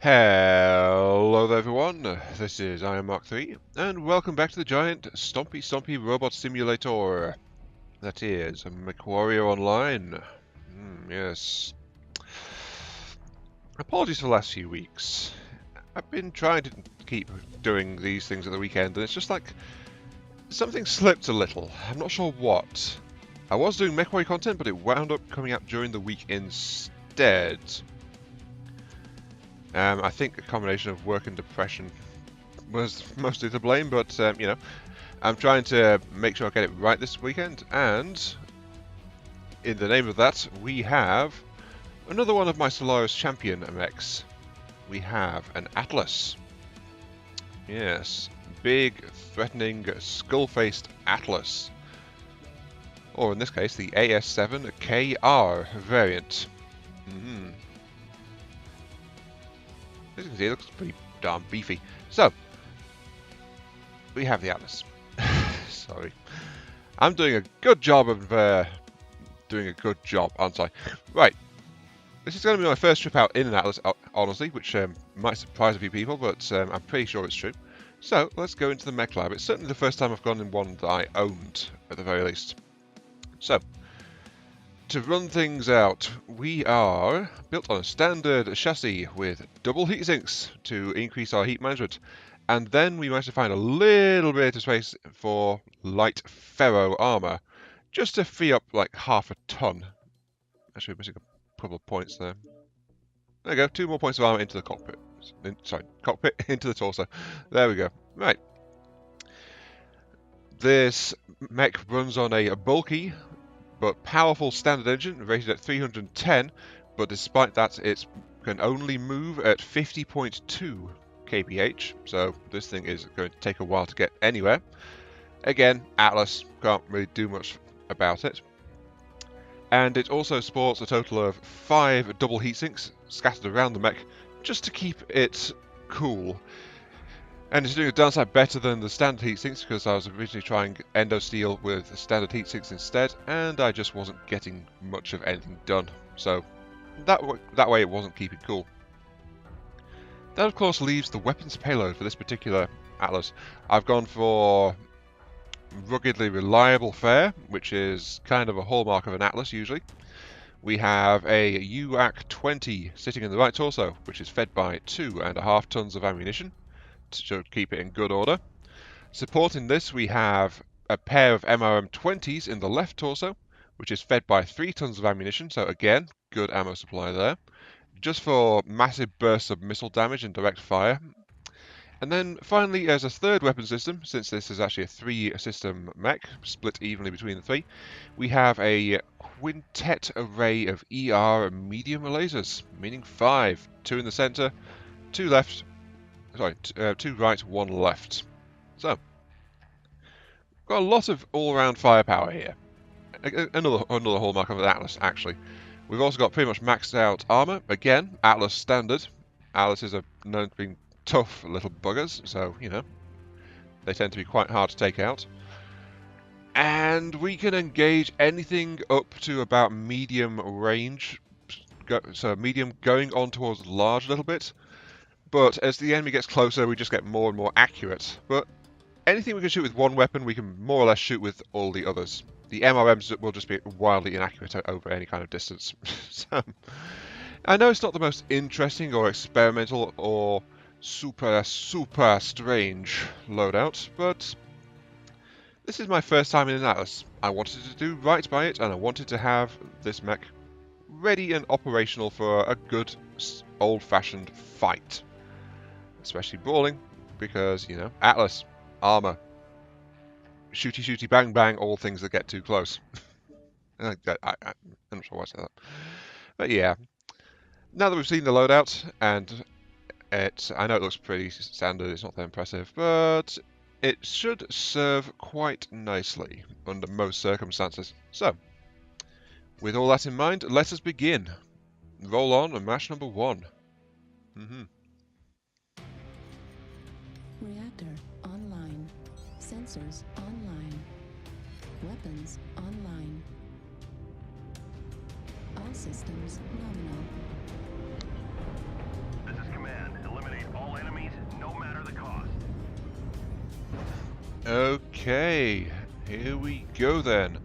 Hello there everyone, this is Iron Mark 3, and welcome back to the giant stompy robot simulator that is Mechwarrior Online. Yes. Apologies for the last few weeks. I've been trying to keep doing these things at the weekend, and it's just like something slipped a little. I'm not sure what. I was doing Mechwarrior content, but it wound up coming out during the week instead. I think a combination of work and depression was mostly to blame, but you know, I'm trying to make sure I get it right this weekend, and in the name of that, we have another one of my Solaris champion mechs. We have an Atlas. Yes, big, threatening, skull-faced Atlas. Or in this case, the AS7-KR variant. As you can see, it looks pretty darn beefy. So, we have the Atlas. Sorry. I'm doing a good job of doing a good job, aren't I? Right. This is going to be my first trip out in an Atlas, honestly, which might surprise a few people, but I'm pretty sure it's true. So, let's go into the mech lab. It's certainly the first time I've gone in one that I owned, at the very least. So, to run things out, we are built on a standard chassis with double heat sinks to increase our heat management, and then we managed to find a little bit of space for light ferro armor, just to free up like half a ton. Actually, we're missing a couple of points there. There we go, 2 more points of armor into the cockpit. Sorry, cockpit into the torso. There we go. Right. This mech runs on a bulky but powerful standard engine rated at 310, but despite that it can only move at 50.2 kph, so this thing is going to take a while to get anywhere. Again, Atlas, can't really do much about it. And it also sports a total of 5 double heatsinks scattered around the mech just to keep it cool. And it's doing a downside better than the standard heatsinks because I was originally trying endo steel with standard heatsinks instead, and I just wasn't getting much of anything done. So that way it wasn't keeping cool. That of course leaves the weapons payload for this particular Atlas. I've gone for ruggedly reliable fare, which is kind of a hallmark of an Atlas usually. We have a UAC-20 sitting in the right torso, which is fed by 2.5 tons of ammunition to keep it in good order. Supporting this, we have a pair of MRM-20s in the left torso, which is fed by 3 tons of ammunition, so again, good ammo supply there, just for massive bursts of missile damage and direct fire. And then finally, as a third weapon system, since this is actually a 3-system mech, split evenly between the 3, we have a quintet array of ER medium lasers, meaning 5, 2 in the center, 2 left, sorry, 2 right, 1 left. So, got a lot of all-round firepower here. Another hallmark of the Atlas, actually. We've also got pretty much maxed out armor. Again, Atlas standard. Atlases are known to be tough little buggers, so, you know, they tend to be quite hard to take out. And we can engage anything up to about medium range. So medium going on towards large a little bit. But as the enemy gets closer, we just get more and more accurate. But anything we can shoot with one weapon, we can more or less shoot with all the others. The MRMs will just be wildly inaccurate over any kind of distance. So, I know it's not the most interesting or experimental or super strange loadout, but this is my first time in an Atlas. I wanted to do right by it, and I wanted to have this mech ready and operational for a good old-fashioned fight. Especially brawling, because, you know, Atlas, armor, shooty bang bang, all things that get too close. I'm not sure why I said that. But yeah, now that we've seen the loadout, and I know it looks pretty standard, it's not that impressive, but it should serve quite nicely under most circumstances. So, with all that in mind, let us begin. Roll on and match number 1. Reactor online. Sensors online. Weapons online. All systems nominal. This is Command. Okay, here we go then.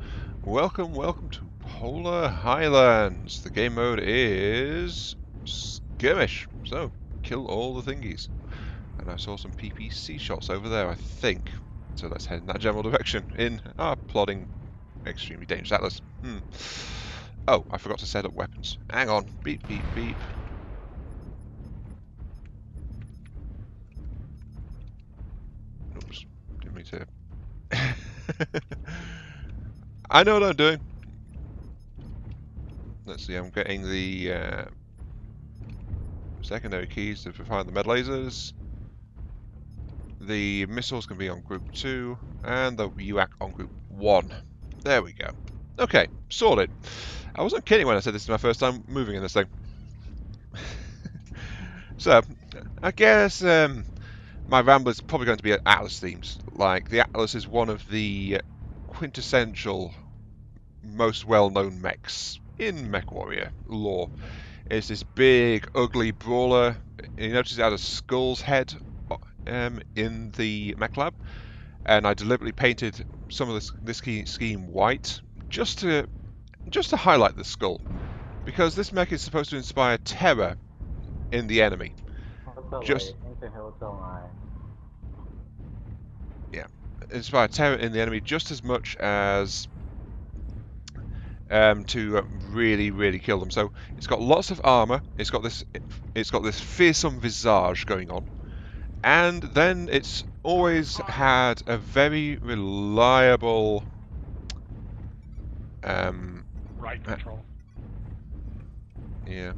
Welcome to Polar Highlands. The game mode is skirmish, so kill all the thingies. And I saw some PPC shots over there, I think. So let's head in that general direction in our plodding, extremely dangerous Atlas. Oh, I forgot to set up weapons. Hang on. Beep, beep, beep. Oops, didn't mean to. I know what I'm doing. Let's see, I'm getting the secondary keys to fire the med lasers. The missiles can be on group 2, and the UAC on group 1. There we go. Okay, sorted. I wasn't kidding when I said this is my first time moving in this thing. So, I guess my ramble is probably going to be Atlas themes. Like, the Atlas is one of the quintessential, most well-known mechs in Mechwarrior lore. It's this big, ugly brawler. You notice it has a skull's head in the mech lab, and I deliberately painted some of this scheme white just to highlight the skull, because this mech is supposed to inspire terror in the enemy. Yeah, inspire terror in the enemy just as much as to really kill them. So it's got lots of armor. It's got this fearsome visage going on, and then it's always had a very reliable right control. Yeah.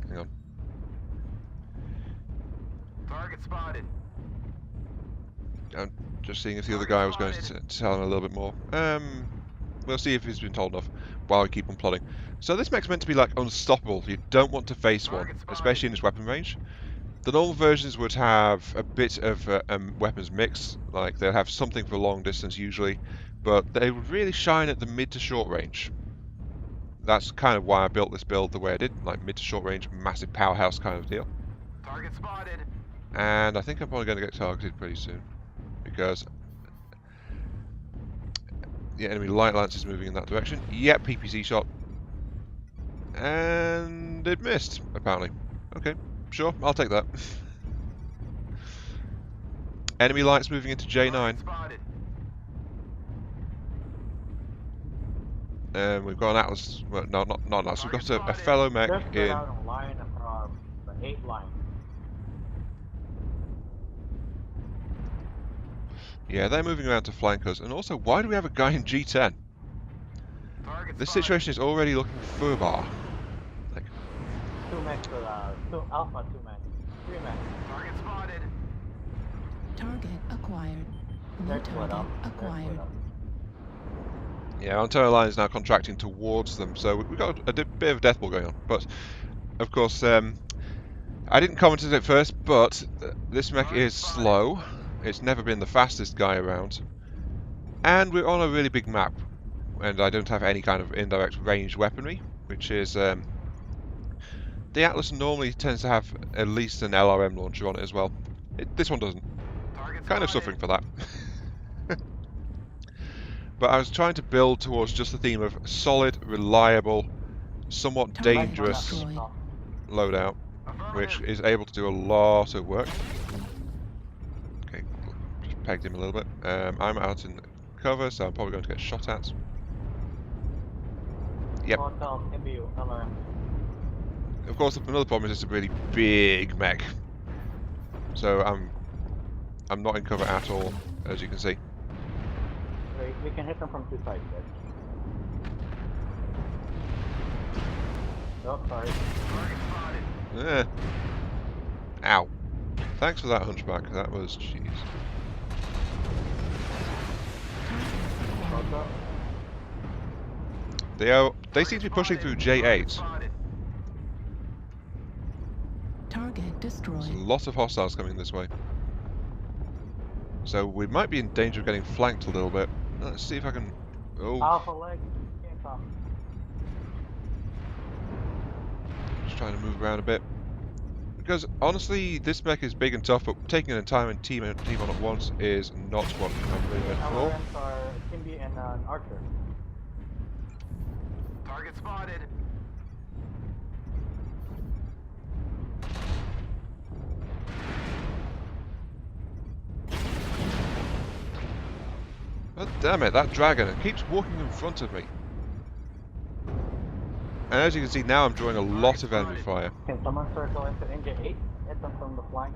Hang on. Target spotted. I'm just seeing if the other guy was going to tell him a little bit more. We'll see if he's been told enough while we keep on plodding. So this mech's meant to be like unstoppable. You don't want to face one, especially in its weapon range. The normal versions would have a bit of weapons mix, like they'll have something for long distance usually, but they would really shine at the mid to short range. That's kind of why I built this build the way I did, like mid to short range, massive powerhouse kind of deal. Target spotted. And I think I'm probably going to get targeted pretty soon, because the enemy light lance is moving in that direction. Yep, PPC shot. And it missed, apparently. Okay, sure, I'll take that. Enemy lights moving into J9. And we've got an Atlas. Well, no, not an Atlas. We've got a fellow mech in. Line across the 8 line. Yeah, they're moving around to flank us. And also, why do we have a guy in G10? This situation is already looking furbar. Like, 2 mechs to the Alpha, 2 mechs. 3 mechs. Target spotted. Target acquired. New They're split target up. acquired. yeah, our internal line is now contracting towards them, so we've got a bit of a death ball going on. But, of course, I didn't comment on it first, but this mech is slow. It's never been the fastest guy around. And we're on a really big map, and I don't have any kind of indirect ranged weaponry, which is... the Atlas normally tends to have at least an LRM launcher on it as well. This one doesn't. Kind of suffering for that. But I was trying to build towards just the theme of solid, reliable, somewhat dangerous loadout, which is able to do a lot of work. Okay, just pegged him a little bit. I'm out in cover, so I'm probably going to get shot at. Yep. Of course, another problem is it's a really big mech, so I'm not in cover at all, as you can see. We can hit them from 2 sides, guys. Oh, sorry. Eh. Ow. Thanks for that, Hunchback. That was jeez. They seem to be pushing through J8. Target destroyed. There's a lot of hostiles coming this way. So we might be in danger of getting flanked a little bit. Let's see if I can... Oh. Alpha leg. Can't come. Just trying to move around a bit. Because honestly, this mech is big and tough, but taking an entire team on at once is not what I'm really meant for. LRMs are Kimby and an Archer. Target spotted. God damn it, that dragon, it keeps walking in front of me. And as you can see now, I'm drawing a lot of enemy fire. Can someone circle into engine 8? Hit them from the flank.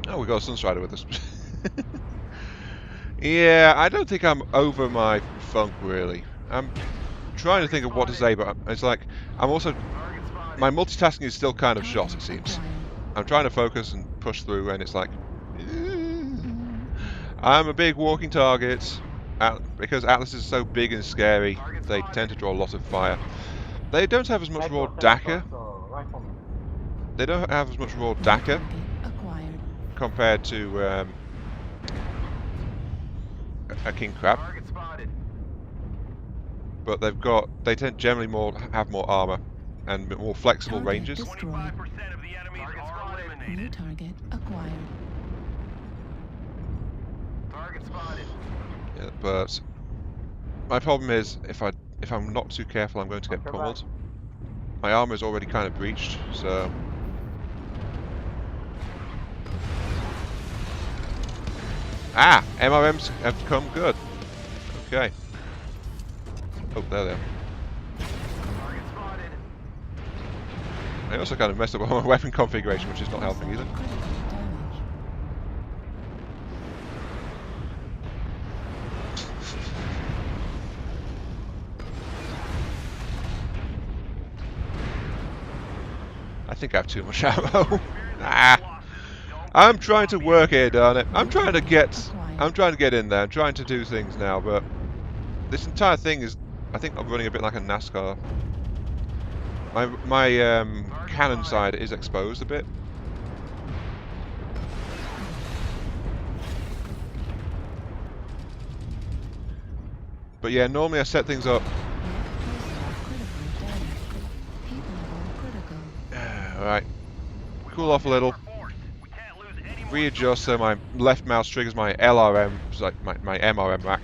Oh, we got a Sunstrider with us. Yeah, I don't think I'm over my funk, really. I'm trying to think of what to say, but it's like, I'm also... Target spotted. My multitasking is still kind of shot, it Target seems. acquired. I'm trying to focus and push through, and it's like... I'm a big walking target. Because Atlas is so big and scary, they tend to draw a lot of fire. They don't have as much raw DACA. So, rifleman. They don't have as much raw DACA Target acquired. compared to a King Crab. Target spotted. But they tend generally have more armor and more flexible Target ranges. destroyed. 25% of the enemies are New eliminated. target acquired. Target spotted. Yeah, but my problem is if I'm not too careful, I'm going to get Archer pummeled. My armor is already kind of breached, so MRMs have come good. Okay. Oh, there they are. Target spotted. I also kind of messed up on my weapon configuration, which is not helping either. Critical damage. I think I have too much ammo. I'm trying to work here, darn it. I'm trying to get in there. I'm trying to do things now, but this entire thing is, I think I'm running a bit like a Nazca. My cannon side is exposed a bit. But yeah, normally I set things up. Alright. Cool off a little. Readjust so my left mouse triggers my LRM, like my MRM rack.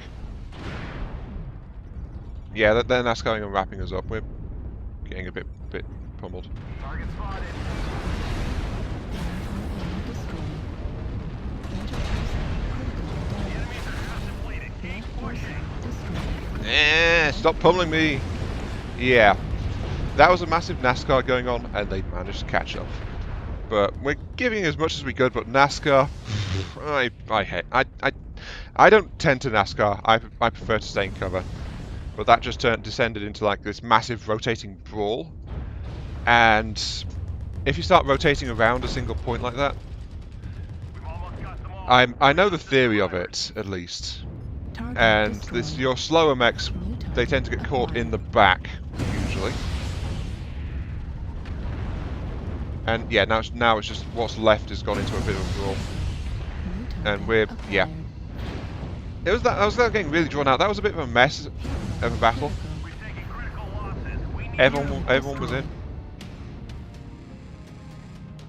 Yeah, then that's going and wrapping us up. We're getting a bit pummeled. Target spotted. Stop pummeling me! Yeah. That was a massive Nazca going on, and they managed to catch up. But we're giving as much as we could, but Nazca, I hate. I don't tend to Nazca. I prefer to stay in cover. But that just descended into like this massive rotating brawl. And if you start rotating around a single point like that, I know the theory of it at least. And your slower mechs, they tend to get caught in the back usually. And yeah, now it's just what's left has gone into a bit of a brawl. And we're, yeah. That was getting really drawn out. That was a bit of a mess of a battle. Everyone was in.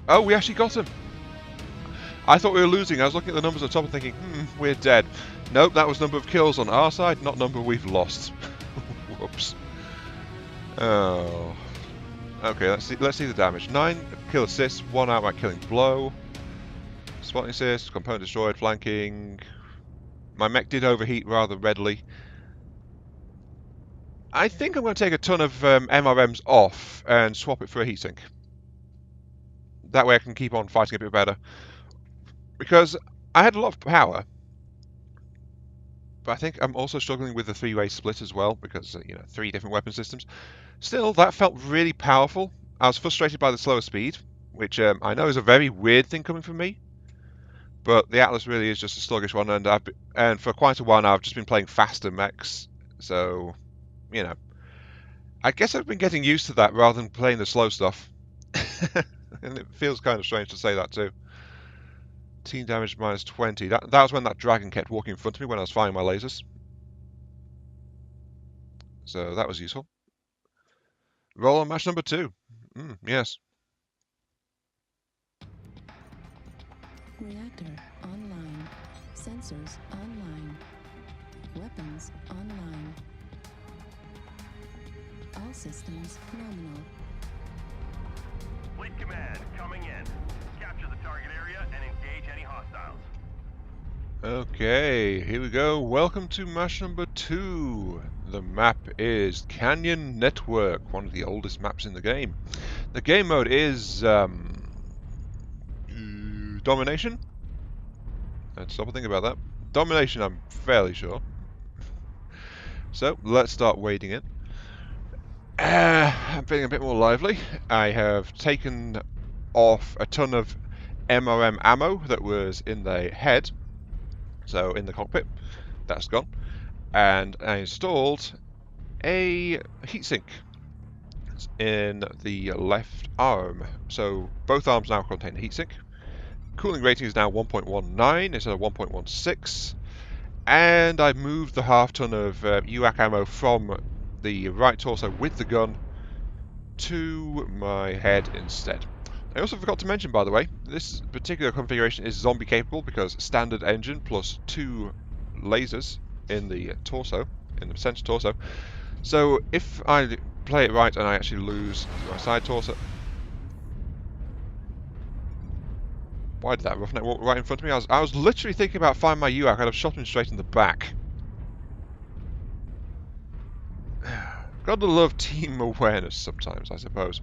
Oh, we actually got him. I thought we were losing. I was looking at the numbers at the top and thinking, we're dead. Nope, that was number of kills on our side, not number we've lost. Whoops. Oh. Okay, let's see the damage. 9 kill assists, 1 outright killing blow. Spotting assist, component destroyed, flanking. My mech did overheat rather readily. I think I'm going to take a ton of MRMs off and swap it for a heatsink. That way I can keep on fighting a bit better. Because I had a lot of power. But I think I'm also struggling with the 3-way split as well, because, 3 different weapon systems. Still, that felt really powerful. I was frustrated by the slower speed, which I know is a very weird thing coming from me. But the Atlas really is just a sluggish one, and for quite a while now I've just been playing faster mechs. So, I guess I've been getting used to that rather than playing the slow stuff. And it feels kind of strange to say that too. Team damage minus 20. That was when that dragon kept walking in front of me when I was firing my lasers. So that was useful. Roll on match number 2. Yes. Reactor online. Sensors online. Weapons online. All systems nominal. Fleet command coming in. Capture the target area and engage any hostiles. Okay, here we go. Welcome to match number 2. The map is Canyon Network, one of the oldest maps in the game. The game mode is Domination. Let's stop and think about that. Domination, I'm fairly sure. So let's start wading in. I'm feeling a bit more lively. I have taken off a ton of MRM ammo that was in the head, so in the cockpit. That's gone. And I installed a heatsink in the left arm. So both arms now contain a heatsink. Cooling rating is now 1.19 instead of 1.16. And I've moved the half ton of UAC ammo from the right torso with the gun to my head instead. I also forgot to mention, by the way, this particular configuration is zombie capable because standard engine plus 2 lasers in the torso, in the center torso. So if I play it right and I actually lose my side torso... Why did that roughneck walk right in front of me? I was literally thinking about finding my UAC. I'd have shot him straight in the back. Gotta love team awareness sometimes, I suppose.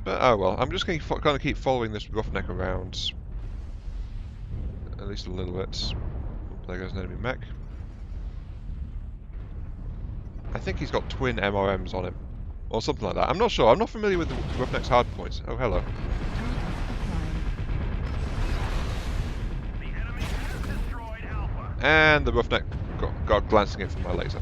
But oh well, I'm just going to keep following this roughneck around. At least a little bit. There goes an enemy mech. I think he's got twin MRMs on him. Or something like that. I'm not sure. I'm not familiar with the roughneck's hard points. Oh, hello. The enemy has destroyed Alpha. And the roughneck got glancing in from my laser.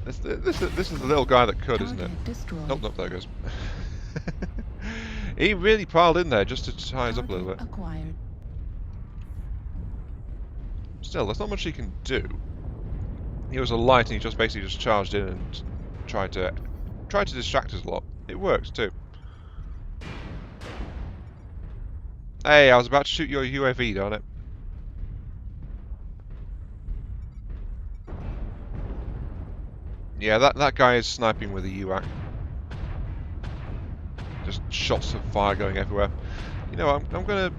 This is the little guy that could, isn't it? Nope, nope, there it goes. He really piled in there just to tie us up a little bit. Acquired. Still, there's not much he can do. He was a light and he just basically just charged in and tried to distract us a lot. It works too. Hey, I was about to shoot your UAV, darn it. Yeah, that guy is sniping with a UAC. Just shots of fire going everywhere. You know, I'm gonna...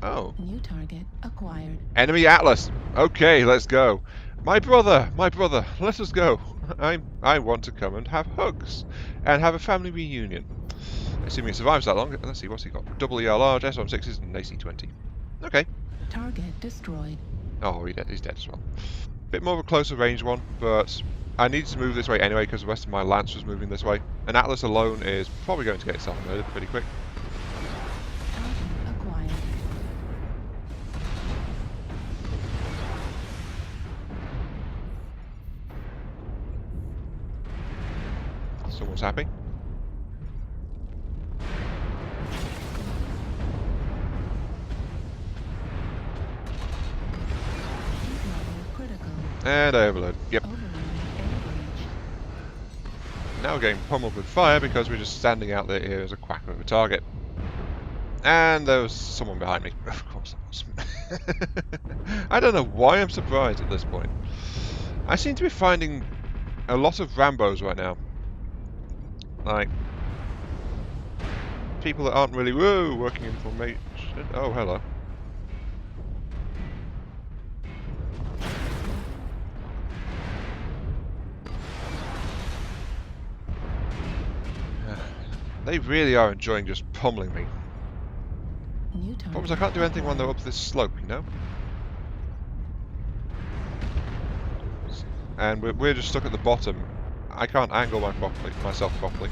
Oh. New target acquired. Enemy Atlas. Okay, let's go. My brother, let us go. I want to come and have hugs and have a family reunion. Assuming he survives that long. Let's see, what's he got? Double ER large, S16s, and AC-20. Okay. Target destroyed. Oh, he's dead as well. Bit more of a closer range one, but I needed to move this way anyway because the rest of my lance was moving this way. An Atlas alone is probably going to get itself murdered pretty quick. Target acquired. Someone's happy. And I overload. Yep. Now we're getting pummeled with fire because we're just standing out there here as a quack of a target. And there was someone behind me. Of course there was. I don't know why I'm surprised at this point. I seem to be finding a lot of Rambos right now. Like, people that aren't really working in formation. Oh, hello. They really are enjoying just pummeling me. Problem is I can't do anything when they're up this slope, you know? And we're just stuck at the bottom. I can't angle myself properly.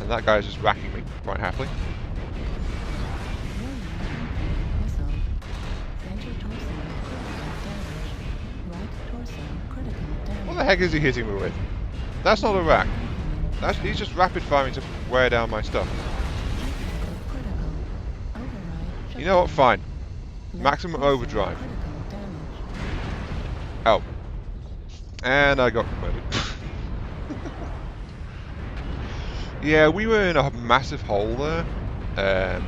And that guy's just racking me quite happily. What the heck is he hitting me with? That's not a rack. He's just rapid firing to wear down my stuff. Critical. Override. You know what? Fine. Left Maximum pulsar overdrive. critical damage. Oh. And I got murdered. Yeah, we were in a massive hole there.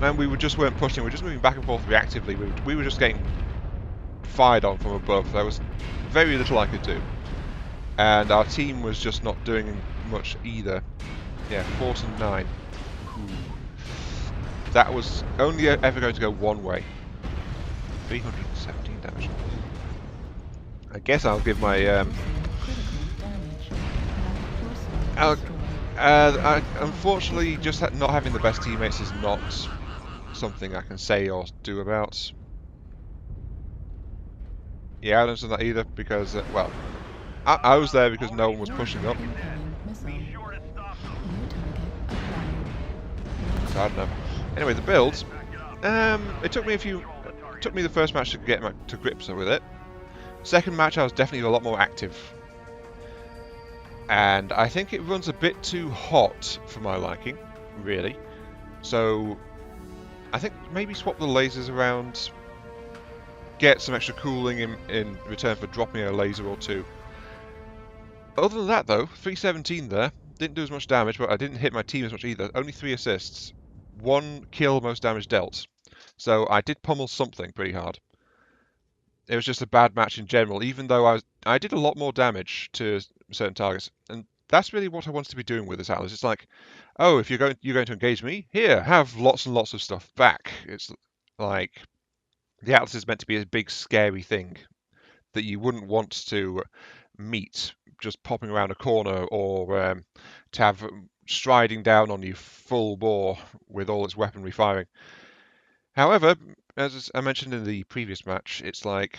And we just weren't pushing. We were just moving back and forth reactively. We were just getting fired on from above. There was very little I could do. And our team was just not doing much either. Yeah, 4 to 9. Ooh. That was only ever going to go one way. 317 damage. I guess I'll give my Critical damage. Left pulsar destroyed. unfortunately, just not having the best teammates is not something I can say or do about. Yeah, I don't do that either because, well, I was there because no one was pushing up. Incoming missile. Be sure to stop them. New target acquired. So I don't know. Anyway, the build. Back it up. It took me took me the first match to get to grips with it. Second match, I was definitely a lot more active. And I think it runs a bit too hot for my liking, really. So I think maybe swap the lasers around, get some extra cooling in return for dropping a laser or two. Other than that though, 317 there, didn't do as much damage, but I didn't hit my team as much either. Only 3 assists, 1 kill, most damage dealt. So I did pummel something pretty hard. It was just a bad match in general, even though I did a lot more damage to certain targets. And that's really what I wanted to be doing with this Atlas. It's like, oh, if you're going to engage me, here, have lots and lots of stuff back. It's like the Atlas is meant to be a big scary thing that you wouldn't want to meet just popping around a corner, or to have striding down on you full bore with all its weaponry firing. However, as I mentioned in the previous match, it's like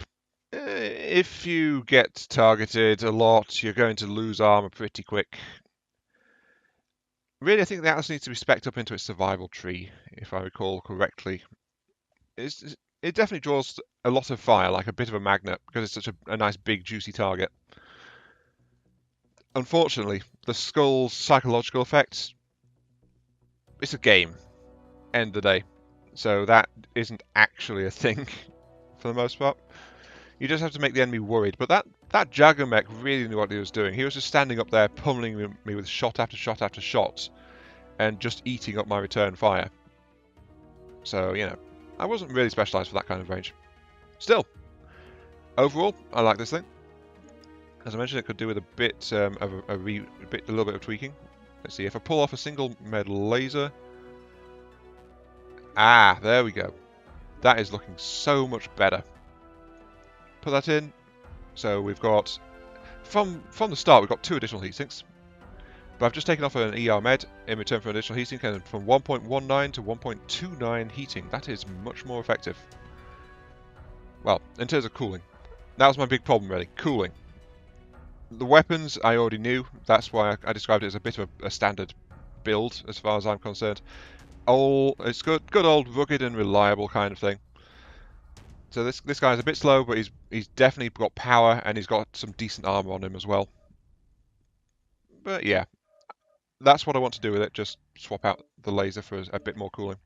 if you get targeted a lot, you're going to lose armor pretty quick. Really, I think the Atlas needs to be spec'd up into its survival tree, if I recall correctly. It definitely draws a lot of fire, like a bit of a magnet, because it's such a nice big juicy target. Unfortunately, the skull's psychological effects, it's a game, end of the day. So that isn't actually a thing for the most part. You just have to make the enemy worried. But that Jagger mech really knew what he was doing. He was just standing up there pummeling me with shot after shot after shot and just eating up my return fire. So, you know, I wasn't really specialised for that kind of range. Still, overall, I like this thing. As I mentioned, it could do with a bit a little bit of tweaking. Let's see, if I pull off a single med laser. Ah, there we go. That is looking so much better. Put that in. So we've got, from the start, we've got 2 additional heat sinks. But I've just taken off an ER med in return for an additional heatsink, and from 1.19 to 1.29 heating. That is much more effective. Well, in terms of cooling. That was my big problem, really. Cooling. The weapons I already knew. That's why I described it as a bit of a standard build, as far as I'm concerned. It's good old rugged and reliable kind of thing. So this guy's a bit slow, but he's definitely got power, and he's got some decent armor on him as well. But yeah, that's what I want to do with it. Just swap out the laser for a bit more cooling.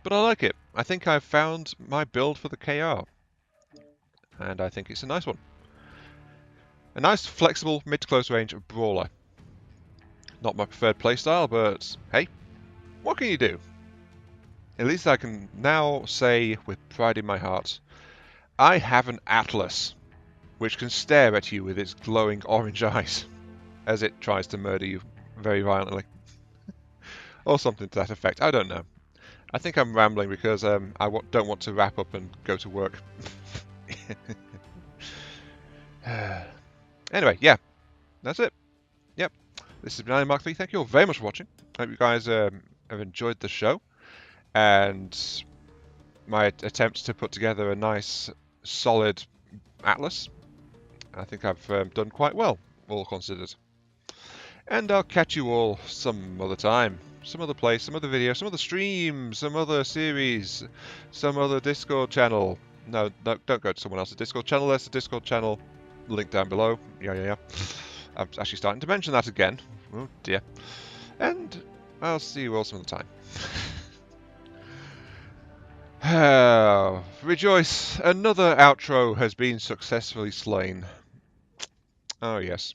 But I like it. I think I've found my build for the KR, and I think it's a nice one. A nice, flexible, mid-to-close range brawler. Not my preferred playstyle, but hey, what can you do? At least I can now say with pride in my heart, I have an Atlas, which can stare at you with its glowing orange eyes as it tries to murder you very violently. Or something to that effect, I don't know. I think I'm rambling because I don't want to wrap up and go to work. Anyway, yeah, that's it. Yep, this has been Alien Mark III. Thank you all very much for watching. I hope you guys have enjoyed the show and my attempts to put together a nice, solid Atlas. I think I've done quite well, all considered. And I'll catch you all some other time, some other place, some other video, some other stream, some other series, some other Discord channel. No, don't go to someone else's Discord channel. There's the Discord channel. Link down below. Yeah. I'm actually starting to mention that again. Oh dear. And I'll see you all some other time. Rejoice! Another outro has been successfully slain. Oh yes.